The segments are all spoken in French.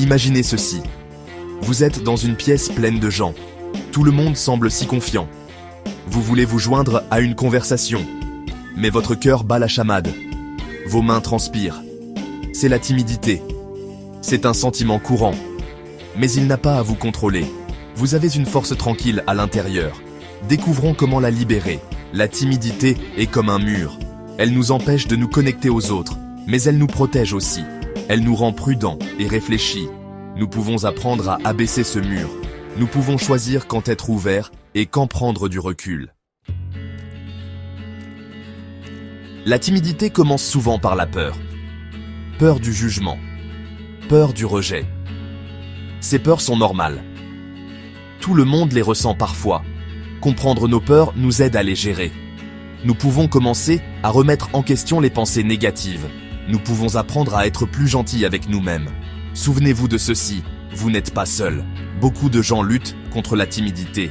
Imaginez ceci. Vous êtes dans une pièce pleine de gens. Tout le monde semble si confiant. Vous voulez vous joindre à une conversation, mais votre cœur bat la chamade. Vos mains transpirent. C'est la timidité. C'est un sentiment courant. Mais il n'a pas à vous contrôler. Vous avez une force tranquille à l'intérieur. Découvrons comment la libérer. La timidité est comme un mur. Elle nous empêche de nous connecter aux autres, mais elle nous protège aussi. Elle nous rend prudents et réfléchis. Nous pouvons apprendre à abaisser ce mur. Nous pouvons choisir quand être ouverts et quand prendre du recul. La timidité commence souvent par la peur. Peur du jugement. Peur du rejet. Ces peurs sont normales. Tout le monde les ressent parfois. Comprendre nos peurs nous aide à les gérer. Nous pouvons commencer à remettre en question les pensées négatives. Nous pouvons apprendre à être plus gentils avec nous-mêmes. Souvenez-vous de ceci, vous n'êtes pas seul. Beaucoup de gens luttent contre la timidité.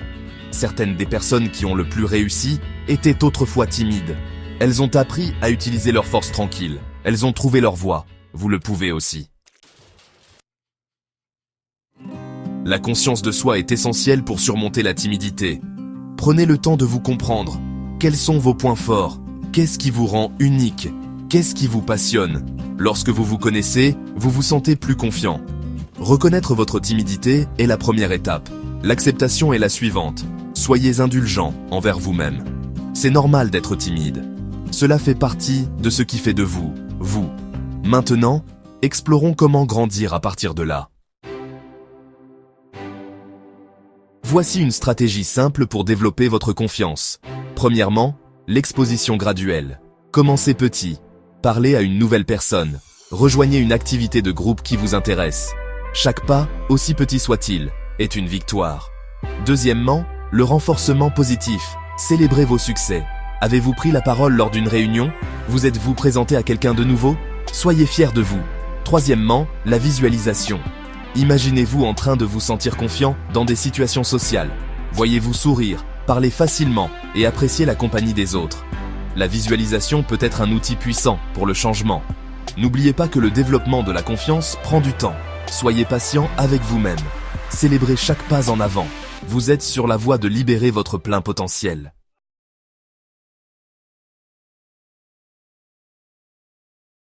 Certaines des personnes qui ont le plus réussi étaient autrefois timides. Elles ont appris à utiliser leur force tranquille. Elles ont trouvé leur voie. Vous le pouvez aussi. La conscience de soi est essentielle pour surmonter la timidité. Prenez le temps de vous comprendre. Quels sont vos points forts? Qu'est-ce qui vous rend unique? Qu'est-ce qui vous passionne? Lorsque vous vous connaissez, vous vous sentez plus confiant. Reconnaître votre timidité est la première étape. L'acceptation est la suivante. Soyez indulgent envers vous-même. C'est normal d'être timide. Cela fait partie de ce qui fait de vous, vous. Maintenant, explorons comment grandir à partir de là. Voici une stratégie simple pour développer votre confiance. Premièrement, l'exposition graduelle. Commencez petit. Parlez à une nouvelle personne. Rejoignez une activité de groupe qui vous intéresse. Chaque pas, aussi petit soit-il, est une victoire. Deuxièmement, le renforcement positif. Célébrez vos succès. Avez-vous pris la parole lors d'une réunion? Vous êtes-vous présenté à quelqu'un de nouveau? Soyez fiers de vous. Troisièmement, la visualisation. Imaginez-vous en train de vous sentir confiant dans des situations sociales. Voyez-vous sourire, parler facilement et apprécier la compagnie des autres. La visualisation peut être un outil puissant pour le changement. N'oubliez pas que le développement de la confiance prend du temps. Soyez patient avec vous-même. Célébrez chaque pas en avant. Vous êtes sur la voie de libérer votre plein potentiel.